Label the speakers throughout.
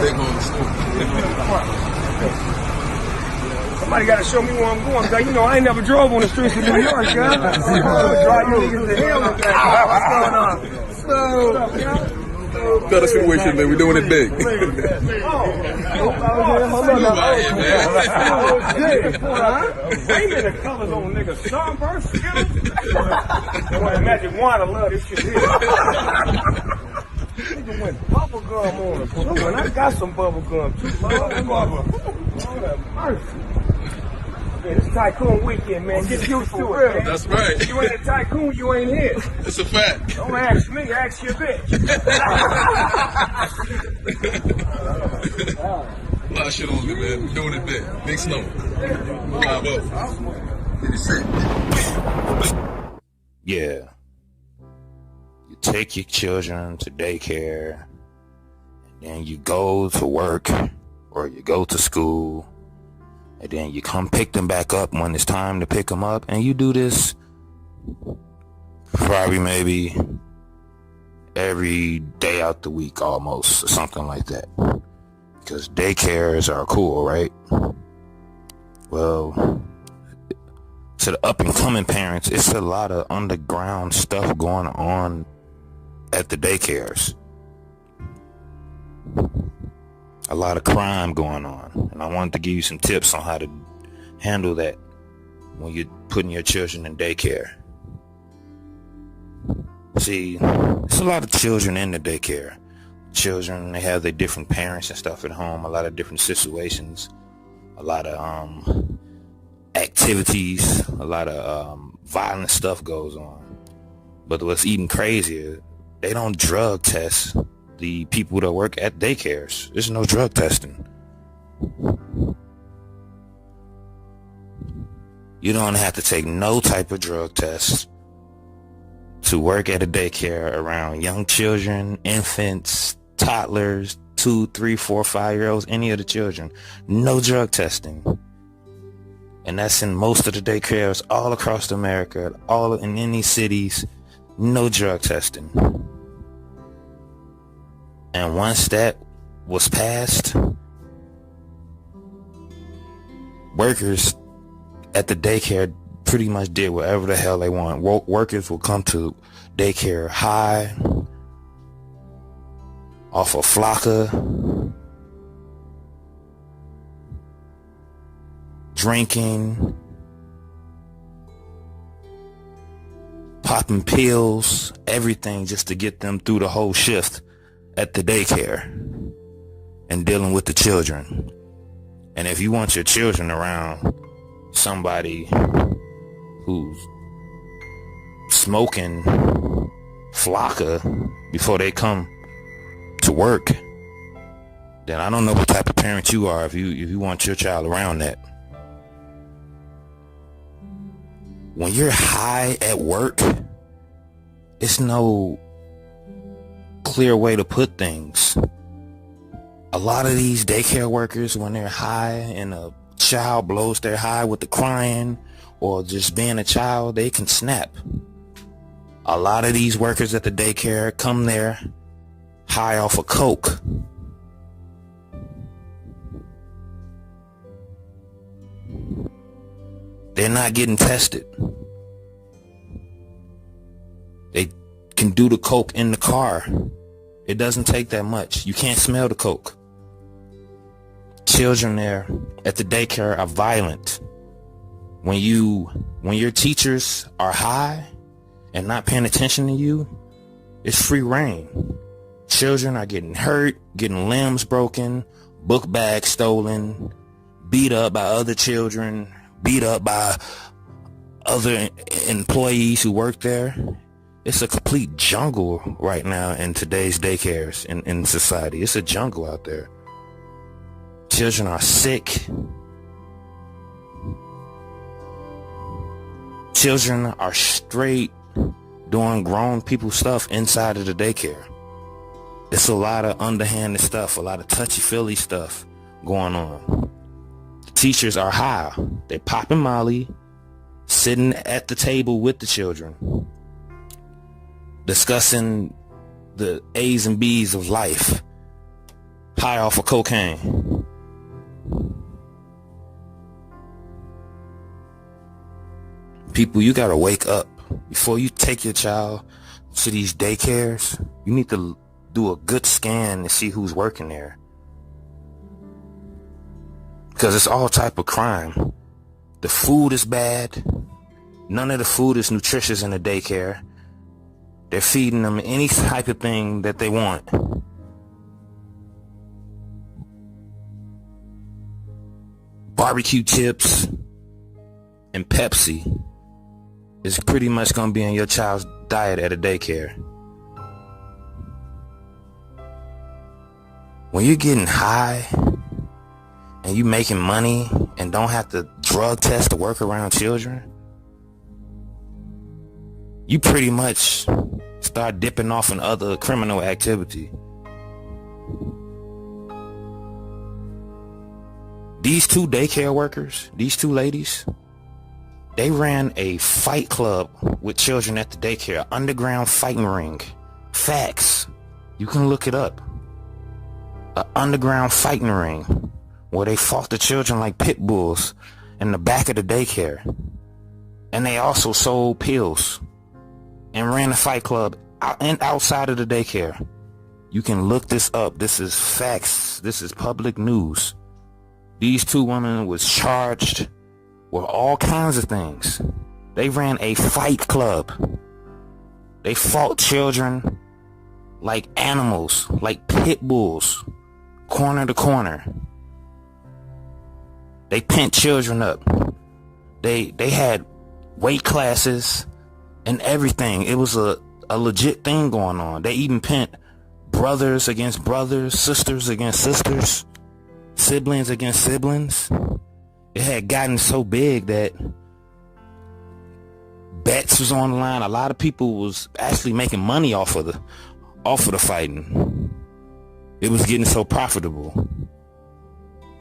Speaker 1: They going to Snoop.
Speaker 2: Somebody got to show me where I'm going, because you know I ain't never drove on the streets of New York, guys. Drive you niggas to hell with that. What's going on? What's up, y'all?
Speaker 1: Got a situation, man. We're doing it big.
Speaker 2: Ain't in the colors on niggas. Starburst, nigga. Magic Wand, I love this shit here. Nigga went bubble gum on us. And I got some bubble gum too. Lord have mercy. Man, it's Tycoon weekend, man. Get used to it, man.
Speaker 1: That's right.
Speaker 2: You ain't a tycoon, you ain't here.
Speaker 1: It's a fact.
Speaker 2: Don't ask me, ask your bitch.
Speaker 1: A lot of shit on me, man. We're doing it big. Big Snow. 5-0.
Speaker 3: Yeah. You take your children to daycare, and then you go to work, or you go to school, and then you come pick them back up when it's time to pick them up, and you do this probably maybe every day out the week almost, or something like that. Because daycares are cool, right? Well, to the up and coming parents, it's a lot of underground stuff going on at the daycares. A lot of crime going on, and I wanted to give you some tips on how to handle that when you're putting your children in daycare. See, there's a lot of children in the daycare. Children, they have their different parents and stuff at home, a lot of different situations, a lot of activities, a lot of violent stuff goes on. But what's even crazier, they don't drug test the people that work at daycares. There's no drug testing. You don't have to take no type of drug test to work at a daycare around young children, infants, toddlers, 2, 3, 4, 5-year-olds, any of the children. No drug testing. And that's in most of the daycares all across America, all in any cities. No drug testing. And once that was passed, workers at the daycare pretty much did whatever the hell they want. Workers will come to daycare high, off of flocka, drinking, popping pills, everything just to get them through the whole shift at the daycare and dealing with the children. And if you want your children around somebody who's smoking flocka before they come to work, then I don't know what type of parent you are if you want your child around that. When you're high at work, it's no clear way to put things. A lot of these daycare workers, when they're high and a child blows their high with the crying or just being a child, they can snap. A lot of these workers at the daycare come there high off of coke. They're not getting tested. They can do the coke in the car. It doesn't take that much. You can't smell the coke. Children there at the daycare are violent. When your teachers are high and not paying attention to you, it's free reign. Children are getting hurt, getting limbs broken, book bags stolen, beat up by other children, beat up by other employees who work there. It's a complete jungle right now in today's daycares in society. It's a jungle out there. Children are sick. Children are straight doing grown people stuff inside of the daycare. It's a lot of underhanded stuff, a lot of touchy-feely stuff going on. The teachers are high. They're popping Molly, sitting at the table with the children, discussing the A's and B's of life, high off of cocaine. People, you gotta wake up. Before you take your child to these daycares, you need to do a good scan to see who's working there. Because it's all type of crime. The food is bad. None of the food is nutritious in the daycare. They're feeding them any type of thing that they want. Barbecue chips and Pepsi is pretty much going to be in your child's diet at a daycare. When you're getting high and you making money and don't have to drug test to work around children, you pretty much start dipping off in other criminal activity. These two daycare workers, these two ladies, they ran a fight club with children at the daycare, underground fighting ring. Facts. You can look it up. An underground fighting ring where they fought the children like pit bulls in the back of the daycare. And they also sold pills and ran a fight club outside of the daycare. You can look this up. This is facts. This is public news. These two women was charged with all kinds of things. They ran a fight club. They fought children like animals, like pit bulls, corner to corner. They pent children up. They had weight classes and everything. It was a legit thing going on. They even pent brothers against brothers, sisters against sisters, siblings against siblings. It had gotten so big that bets was on the line. A lot of people was actually making money off of the fighting. It was getting so profitable.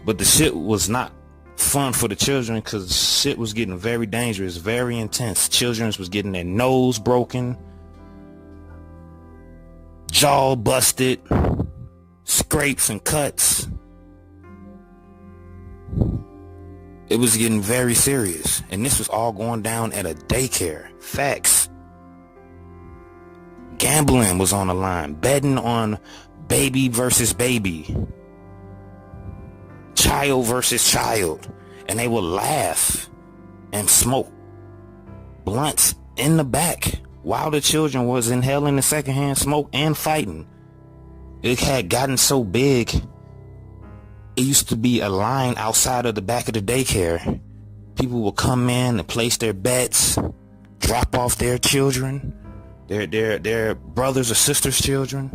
Speaker 3: But the shit was not fun for the children because shit was getting very dangerous, very intense. Children was getting their nose broken, jaw busted, scrapes and cuts. It was getting very serious. And this was all going down at a daycare. Facts. Gambling was on the line. Betting on baby versus baby. Child versus child. And they would laugh and smoke blunts in the back while the children was inhaling the secondhand smoke and fighting. It had gotten so big. It used to be a line outside of the back of the daycare. People would come in and place their bets, drop off their children, their brothers or sisters' children.